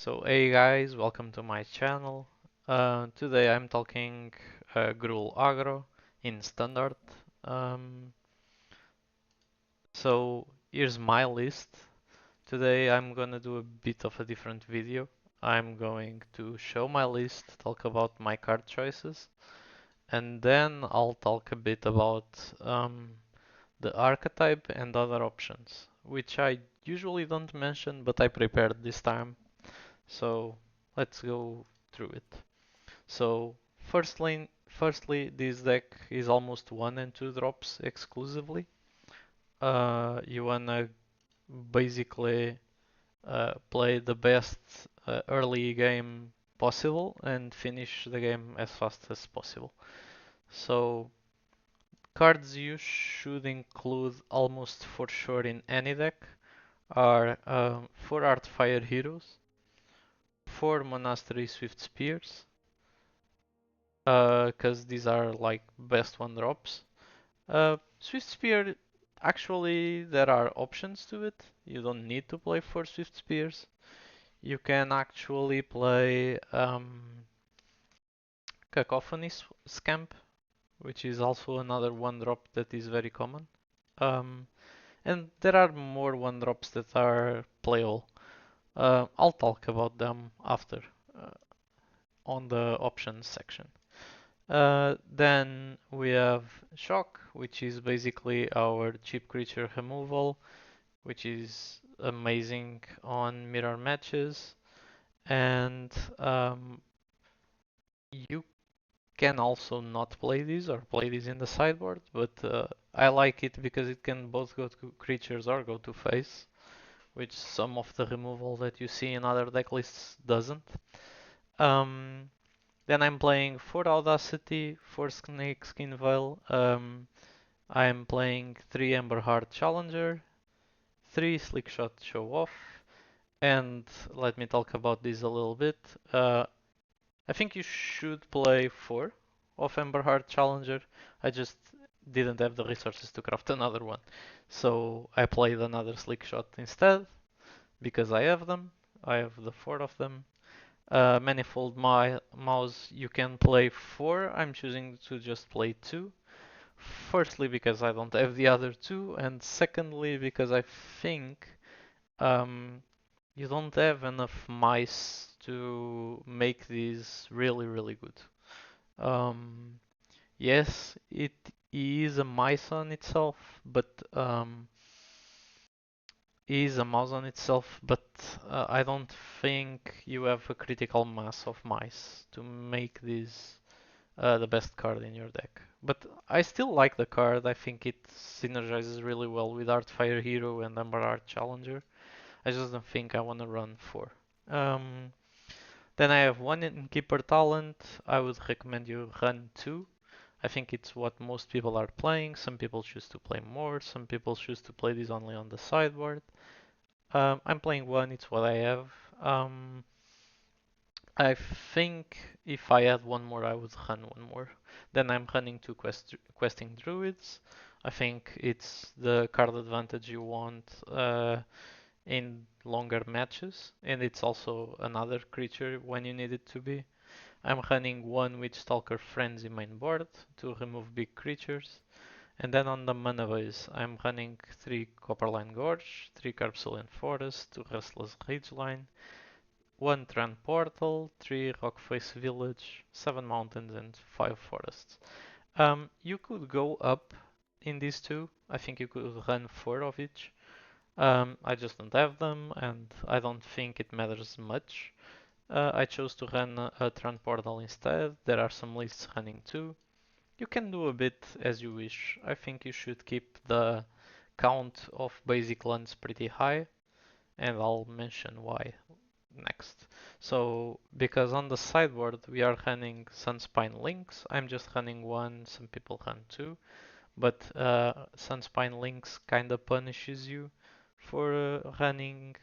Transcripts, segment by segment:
So hey guys, welcome to my channel. Today I'm talking Gruul Aggro in standard. Um, so here's my list. Today I'm gonna do a bit of a different video. I'm going to show my list, talk about my card choices, and then I'll talk a bit about the archetype and other options, which I usually don't mention, but I prepared this time. So let's go through it. So firstly, this deck is almost 1 and 2 drops exclusively. You wanna basically play the best early game possible and finish the game as fast as possible. So cards you should include almost for sure in any deck are 4 Artfire Heroes, 4 Monastery Swift Spears, because these are like best 1 drops. Swift Spear, actually, there are options to it. You don't need to play for Swift Spears. You can actually play Cacophony Scamp, which is also another 1 drop that is very common. Um, and there are more 1 drops that are playable. I'll talk about them after uh, on the options section. Then we have Shock, which is basically our cheap creature removal, which is amazing on mirror matches. And you can also not play these or play these in the sideboard, but I like it because it can both go to creatures or go to face, which some of the removal that you see in other deck lists doesn't. Um, then I'm playing 4 Audacity, 4 Snake Skin Veil. I'm playing 3 Emberheart Challenger, 3 Slickshot Show Off, and let me talk about this a little bit. I think you should play 4 of Emberheart Challenger. I just didn't have the resources to craft another one. So I played another Slickshot instead because I have them. I have the 4 of them. Manifold Mouse, you can play 4. I'm choosing to just play 2. Firstly, because I don't have the other 2, and secondly, because I think um, you don't have enough mice to make these really, really good. Um, yes, it is a mice on itself, but is a mouse on itself, but I don't think you have a critical mass of mice to make this the best card in your deck. But I still like the card. I think it synergizes really well with Artfire Hero and Amber Art Challenger. I just don't think I want to run 4. Um, then I have one Innkeeper Talent. I would recommend you run 2. I think it's what most people are playing. Some people choose to play more. Some people choose to play this only on the sideboard. I'm playing 1. It's what I have. Um, I think if I had one more, I would run one more. Then I'm running two questing druids. I think it's the card advantage you want in longer matches, and it's also another creature when you need it to be. I'm running one with Stalker Frenzy main board to remove big creatures. And then on the mana base, I'm running 3 Copperline Gorge, 3 Carpsolian Forest, 2 Restless Ridgeline, 1 Trend Portal, 3 Rockface Village, 7 mountains and 5 forests. You could go up in these two. I think you could run 4 of each. I just don't have them and I don't think it matters much. I chose to run a Trend Portal instead. There are some lists running 2. You can do a bit as you wish. I think you should keep the count of basic lands pretty high, and I'll mention why next. So, because on the sideboard we are running Sunspine Links, I'm just running one, some people run two, but Sunspine Links kinda punishes you for running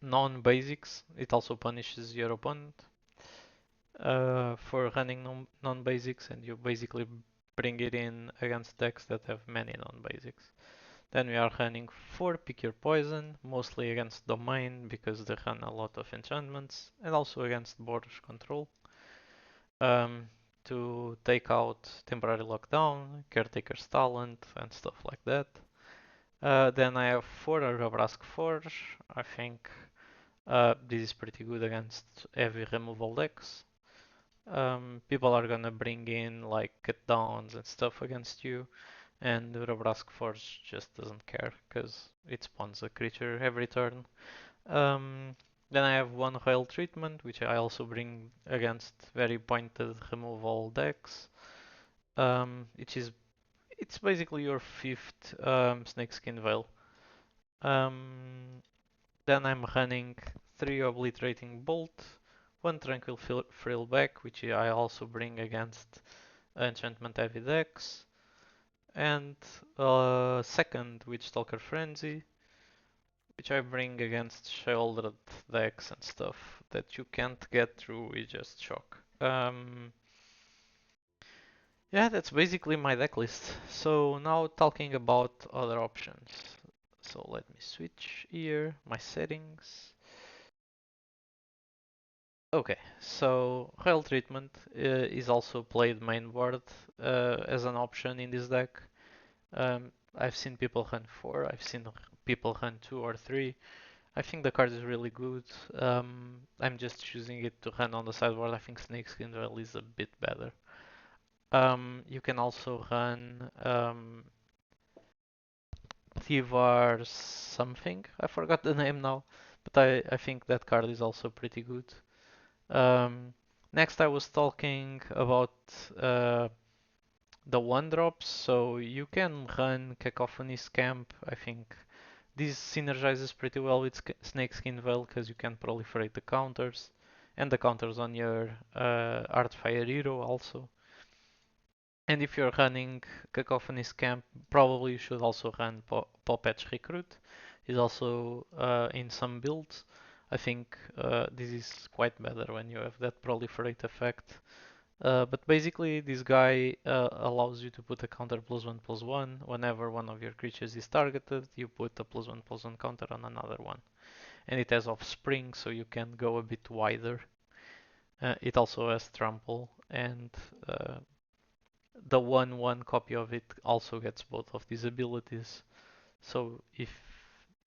non-basics. It also punishes your opponent for running non-basics, and you basically bring it in against decks that have many non-basics. Then we are running 4 Pick Your Poison, mostly against Domain because they run a lot of enchantments, and also against Borders Control. Um, to take out Temporary Lockdown, Caretaker's Talent, and stuff like that. Then I have 4 Arabrask Forge. I think this is pretty good against heavy removal decks. People are gonna bring in like cut downs and stuff against you, and Urabrask Forge just doesn't care because it spawns a creature every turn. Um, then I have one Rail Treatment, which I also bring against very pointed removal decks. Which is it's basically your fifth Snakeskin Veil. Um, then I'm running 3 Obliterating Bolt, 1 Tranquil Frillback, which I also bring against enchantment heavy decks, and second Witchstalker Frenzy, which I bring against shouldered decks and stuff that you can't get through with just shock. Yeah, that's basically my deck list. So now talking about other options. So let me switch here, my settings. Okay, so Rail Treatment is also played mainboard as an option in this deck. I've seen people run 4, I've seen people run 2 or 3. I think the card is really good. I'm just choosing it to run on the sideboard. I think Snakeskin Veil is a bit better. You can also run Tivar something. I forgot the name now, but I think that card is also pretty good. Um, Next, I was talking about uh, the one drops. So you can run Cacophony Scamp. I think this synergizes pretty well with Snakeskin Veil because you can proliferate the counters and the counters on your Artfire hero also. And if you're running Cacophony Scamp, probably you should also run Popetch Recruit. He's also in some builds. I think this is quite better when you have that proliferate effect. But basically, this guy allows you to put a counter +1/+1 whenever one of your creatures is targeted. You put a +1/+1 counter on another one, and it has offspring, so you can go a bit wider. It also has trample, and the 1/1 copy of it also gets both of these abilities. So if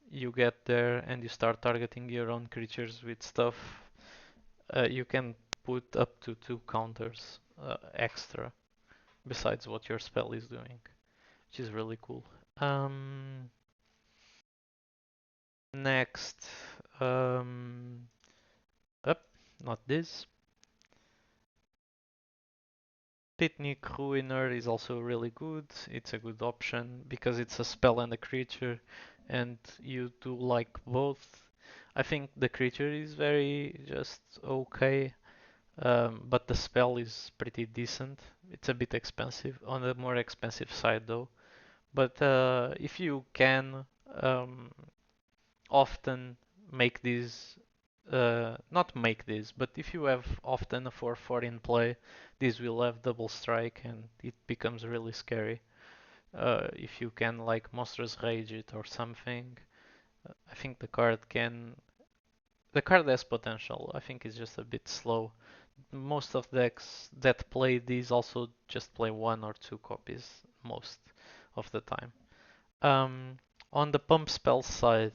you get there and you start targeting your own creatures with stuff, you can put up to 2 counters extra besides what your spell is doing, which is really cool. Um, Next, um, up, not this. Picnic Ruiner is also really good. It's a good option because it's a spell and a creature, and you do like both. I think the creature is very just okay, but the spell is pretty decent. It's a bit expensive, on the more expensive side though. But if you can often make these, not make this, but if you have often a 4/4 in play, this will have double strike and it becomes really scary. If you can like Monstrous Rage it or something, I think the card can. The card has potential. I think it's just a bit slow. Most of decks that play these also just play 1 or 2 copies most of the time. Um, on the pump spell side,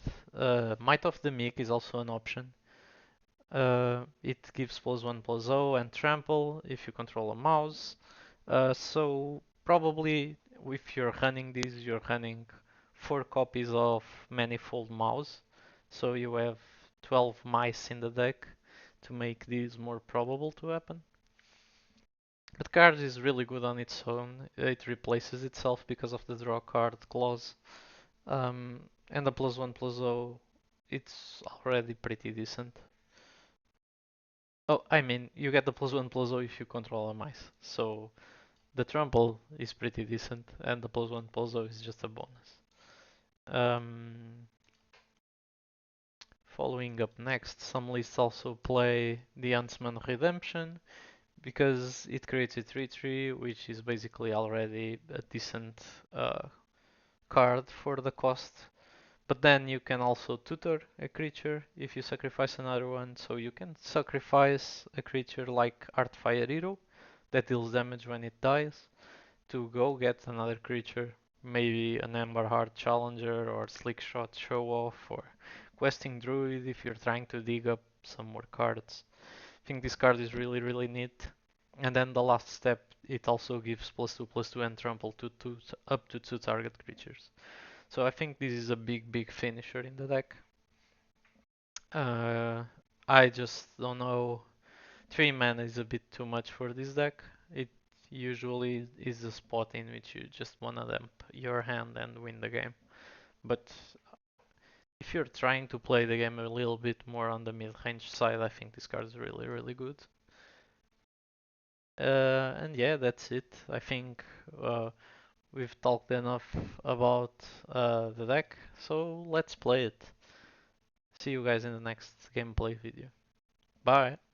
Might of the Meek is also an option. It gives +1/+0 and trample if you control a mouse. So probably if you're running these, you're running 4 copies of Manifold Mouse. So you have 12 mice in the deck to make these more probable to happen. But card is really good on its own. It replaces itself because of the draw card clause. And the +1/+0, it's already pretty decent. Oh, I mean, you get the +1/+0 if you control a mice. So the trample is pretty decent, and the +1/+0 is just a bonus. Um, Following up next, some lists also play the Huntsman Redemption because it creates a 3/3, which is basically already a decent uh, card for the cost. But then you can also tutor a creature if you sacrifice another one. So you can sacrifice a creature like Artfire Hero that deals damage when it dies to go get another creature. Maybe an Emberheart Challenger or Slickshot Show Off or Questing Druid if you're trying to dig up some more cards. I think this card is really, really neat. And then the last step, it also gives +2/+2 and trample to up to 2 target creatures. So I think this is a big, big finisher in the deck. Uh, I just don't know. 3 mana is a bit too much for this deck. It usually is a spot in which you just wanna dump your hand and win the game. But if you're trying to play the game a little bit more on the mid-range side, I think this card is really, really good. And yeah, that's it. I think we've talked enough about the deck, so let's play it. See you guys in the next gameplay video. Bye!